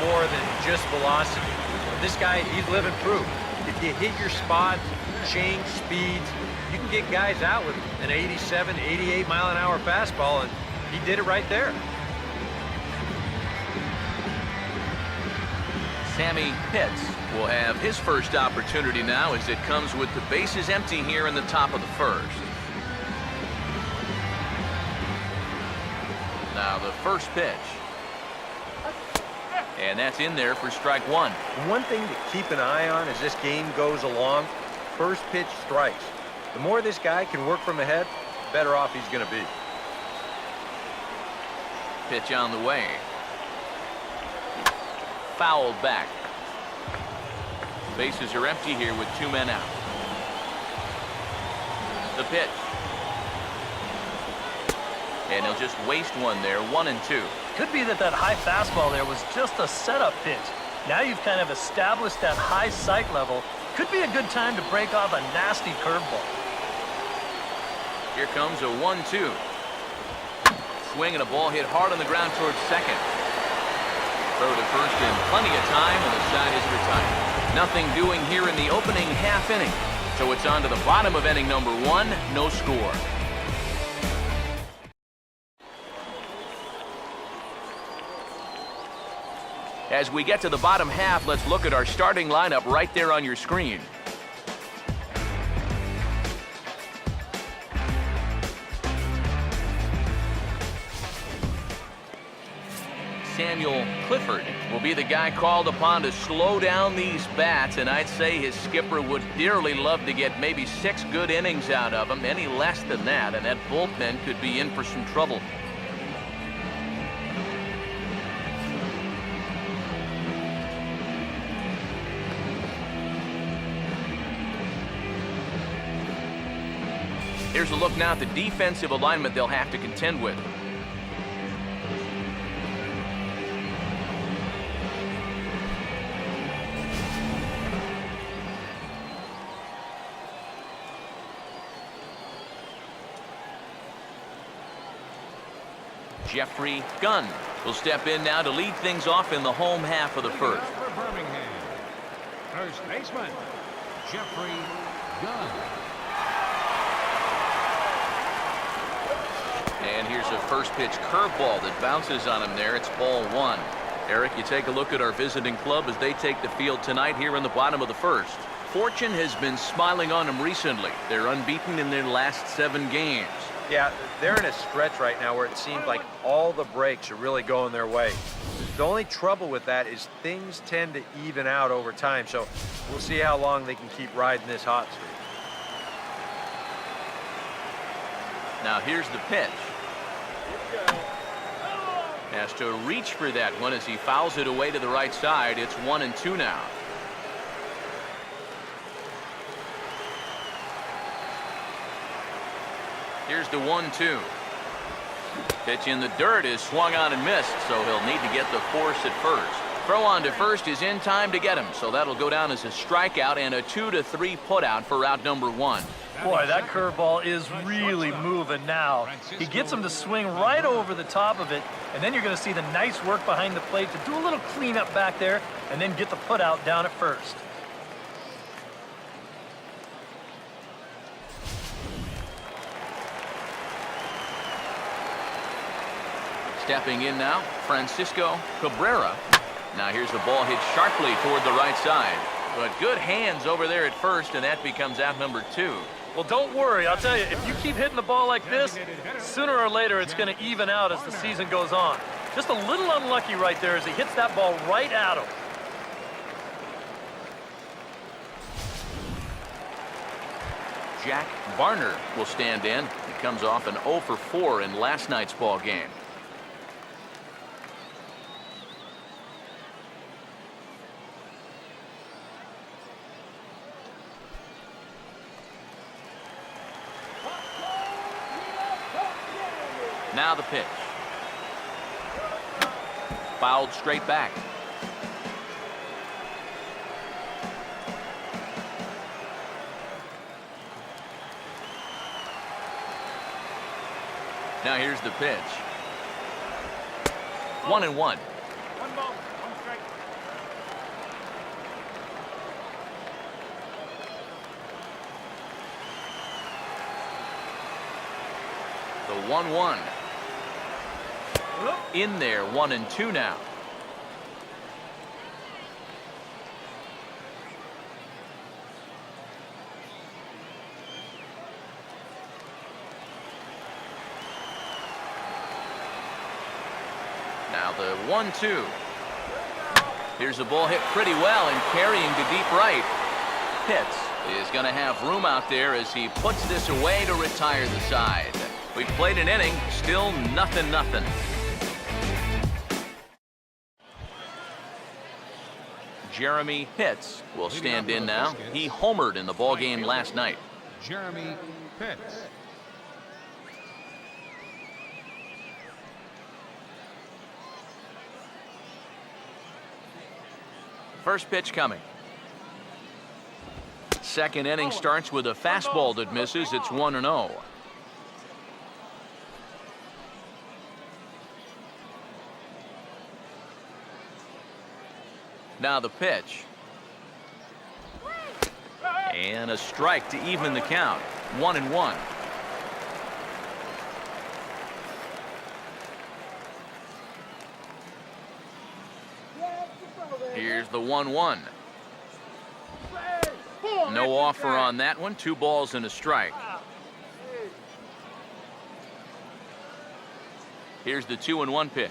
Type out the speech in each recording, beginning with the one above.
more than just velocity. This guy, he's living proof. If you hit your spot, change speeds, you can get guys out with an 87, 88 mile an hour fastball, and he did it right there. Sammy Pitts will have his first opportunity now as it comes with the bases empty here in the top of the first. Now the first pitch. And that's in there for strike one. One thing to keep an eye on as this game goes along, first pitch strikes. The more this guy can work from ahead, the better off he's going to be. Pitch on the way. Fouled back. Bases are empty here with 2 men out. The pitch. And he'll just waste one there, 1-2. Could be that high fastball there was just a setup pitch. Now you've kind of established that high sight level. Could be a good time to break off a nasty curveball. Here comes a 1-2. Swing and a ball hit hard on the ground towards second. Throw to first in plenty of time, and the side is retired. Nothing doing here in the opening half inning. So it's on to the bottom of inning number 1, no score. As we get to the bottom half, let's look at our starting lineup right there on your screen. Samuel Clifford will be the guy called upon to slow down these bats, and I'd say his skipper would dearly love to get maybe 6 good innings out of him. Any less than that, and that bullpen could be in for some trouble. Here's a look now at the defensive alignment they'll have to contend with. Jeffrey Gunn will step in now to lead things off in the home half of the first. First baseman, Jeffrey Gunn. And here's a first pitch curveball that bounces on him there. It's ball 1. Eric, you take a look at our visiting club as they take the field tonight here in the bottom of the first. Fortune has been smiling on them recently. They're unbeaten in their last 7 games. Yeah, they're in a stretch right now where it seems like all the breaks are really going their way. The only trouble with that is things tend to even out over time, so we'll see how long they can keep riding this hot streak. Now here's the pitch. Has to reach for that one as he fouls it away to the right side. It's 1-2 now. Here's the 1-2. Pitch in the dirt is swung on and missed, so he'll need to get the force at first. Throw on to first is in time to get him, so that'll go down as a strikeout and a 2-3 putout for out number 1. Boy, that curveball is really moving now. He gets him to swing right over the top of it, and then you're going to see the nice work behind the plate to do a little cleanup back there and then get the putout down at first. Stepping in now, Francisco Cabrera. Now here's the ball hit sharply toward the right side. But good hands over there at first, and that becomes out number 2. Well, don't worry. I'll tell you, if you keep hitting the ball like this, sooner or later it's going to even out as the season goes on. Just a little unlucky right there as he hits that ball right at him. Jack Barner will stand in. He comes off an 0 for 4 in last night's ball game. Now the pitch. Fouled straight back. Now here's the pitch. 1-1. 1 ball, 1 strike. The 1-1. In there, 1-2 now. Now the 1-2. Here's a ball hit pretty well and carrying to deep right. Pitts is going to have room out there as he puts this away to retire the side. We've played an inning, still 0-0. Jeremy Pitts will stand in now. He homered in the ballgame last night. Jeremy Pitts. First pitch coming. Second inning starts with a fastball that misses. It's 1-0. Now the pitch. And a strike to even the count. 1-1. Here's the 1-1. No offer on that one. 2 balls and a strike. Here's the 2-1 pitch.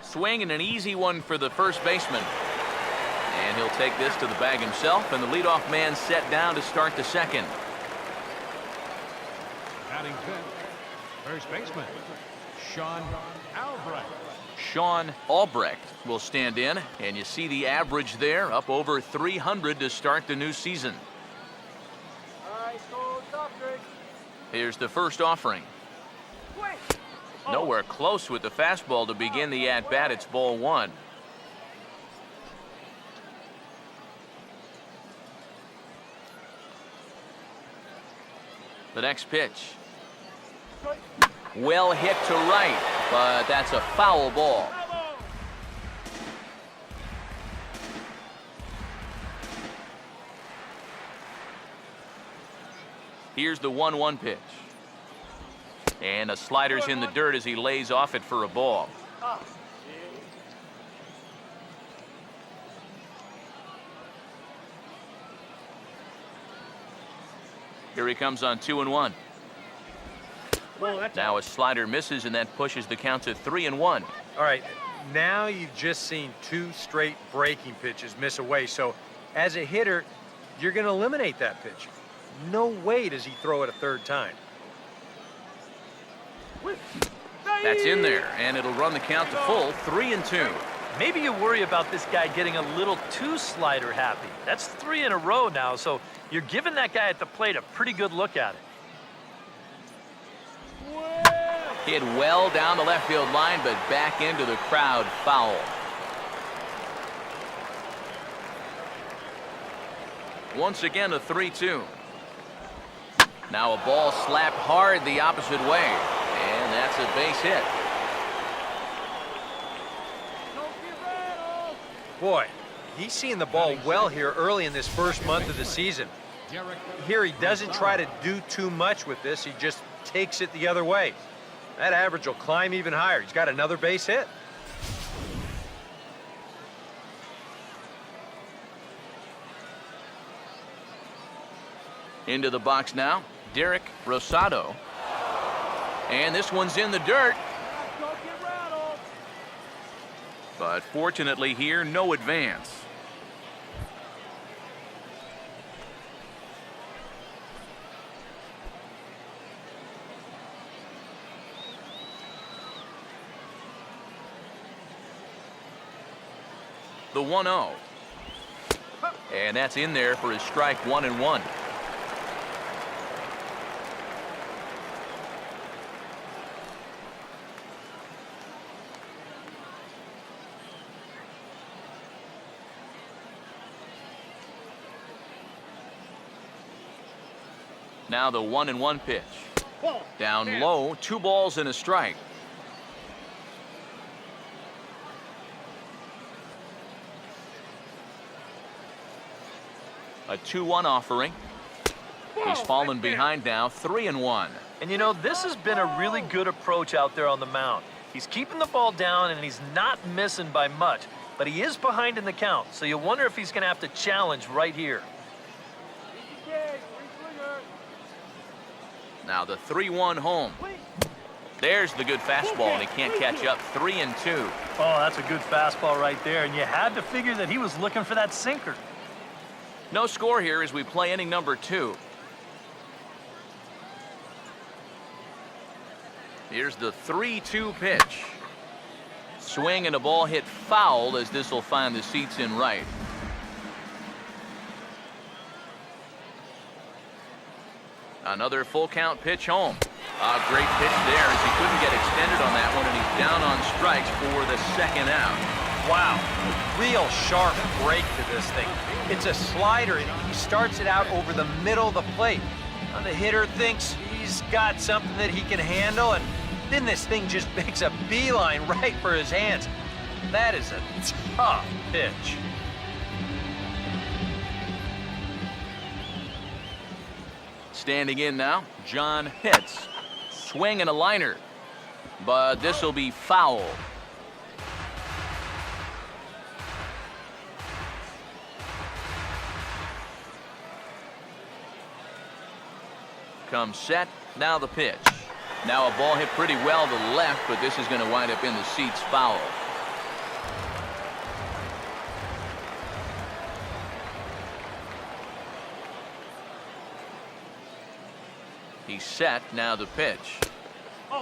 Swing and an easy one for the first baseman. And he'll take this to the bag himself, and the leadoff man set down to start the second. Batting fifth, first baseman, Sean Albrecht. Sean Albrecht will stand in, and you see the average there, up over 300 to start the new season. Here's the first offering. Nowhere close with the fastball to begin the at-bat. It's ball 1. The next pitch. Well hit to right, but that's a foul ball. Here's the 1-1 pitch. And a slider's in the dirt as he lays off it for a ball. Here he comes on 2-1. Now a slider misses, and that pushes the count to 3-1. All right, now you've just seen 2 straight breaking pitches miss away. So as a hitter, you're going to eliminate that pitch. No way does he throw it a third time. That's in there, and it'll run the count to full, 3-2. Maybe you worry about this guy getting a little too slider happy. That's 3 in a row now, so you're giving that guy at the plate a pretty good look at it. Hit well down the left field line, but back into the crowd, foul. Once again, a 3-2. Now a ball slapped hard the opposite way, and that's a base hit. Boy, he's seeing the ball well here early in this first month of the season. Here he doesn't try to do too much with this. He just takes it the other way. That average will climb even higher. He's got another base hit. Into the box now, Derek Rosado. And this one's in the dirt. But fortunately here, no advance. The 1-0. And that's in there for his strike 1-1. Now the 1-1 pitch. Down low, 2 balls and a strike. A 2-1 offering. He's fallen behind now, 3-1. And you know, this has been a really good approach out there on the mound. He's keeping the ball down and he's not missing by much, but he is behind in the count, so you wonder if he's going to have to challenge right here. Now the 3-1 home. There's the good fastball, and he can't catch up. 3-2. Oh, that's a good fastball right there, and you had to figure that he was looking for that sinker. No score here as we play inning number 2. Here's the 3-2 pitch. Swing and a ball hit foul as this will find the seats in right. Another full count pitch home. A great pitch there as he couldn't get extended on that one, and he's down on strikes for the second out. Wow, a real sharp break to this thing. It's a slider, and he starts it out over the middle of the plate. Now the hitter thinks he's got something that he can handle, and then this thing just makes a beeline right for his hands. That is a tough pitch. Standing in now, John Pitts. Swing and a liner, but this will be foul. Comes set, now the pitch. Now a ball hit pretty well to the left, but this is going to wind up in the seats foul. He's set, now the pitch.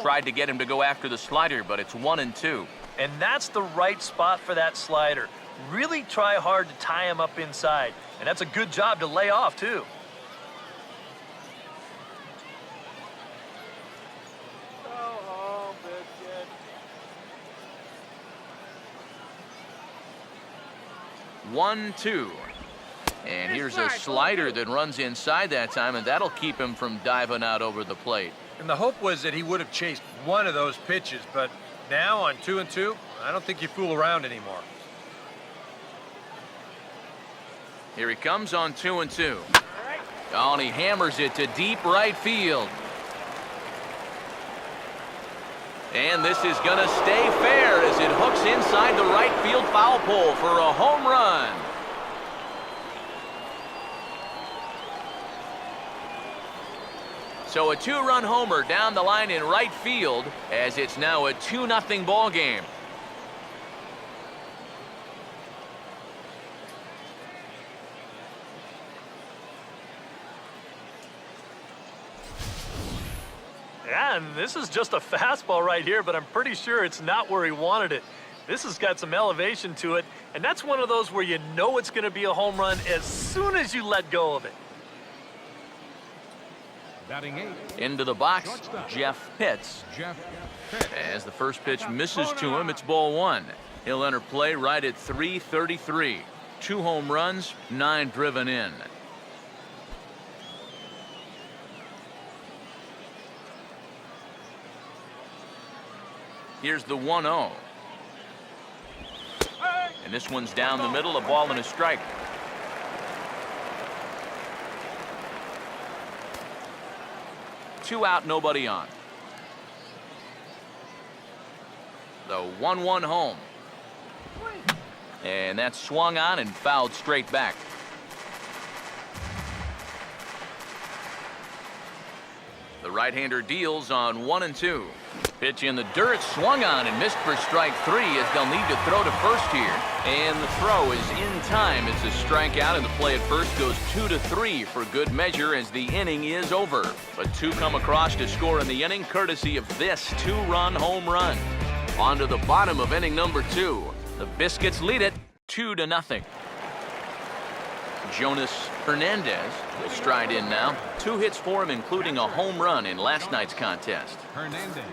Tried to get him to go after the slider, but it's 1-2. And that's the right spot for that slider. Really try hard to tie him up inside, and that's a good job to lay off, too. One, two. And here's a slider that runs inside that time, and that'll keep him from diving out over the plate. And the hope was that he would have chased one of those pitches, but now on 2-2, I don't think you fool around anymore. Here he comes on 2-2. Oh, and he hammers it to deep right field. And this is going to stay fair as it hooks inside the right field foul pole for a home run. So a 2-run homer down the line in right field as it's now a 2-0 ball game. Yeah, and this is just a fastball right here, but I'm pretty sure it's not where he wanted it. This has got some elevation to it, and that's one of those where you know it's going to be a home run as soon as you let go of it. Batting 8. Into the box, Shortstop. Jeff Pitts. Jeff Pitts. As the first pitch misses to him, it's ball 1. He'll enter play right at 3:33. 2 home runs, 9 driven in. Here's the 1-0. And this one's down the middle, a ball and a strike. Two out, nobody on. The 1-1 home. And that's swung on and fouled straight back. The right-hander deals on 1-2. Pitch in the dirt, swung on and missed for strike 3 as they'll need to throw to first here. And the throw is in time. It's a strikeout, and the play at first goes 2-3 for good measure as the inning is over. But 2 come across to score in the inning courtesy of this 2-run home run. On to the bottom of inning number 2. The Biscuits lead it 2-0. Jonas Hernandez will stride in now. 2 hits for him, including a home run in last night's contest. Hernandez.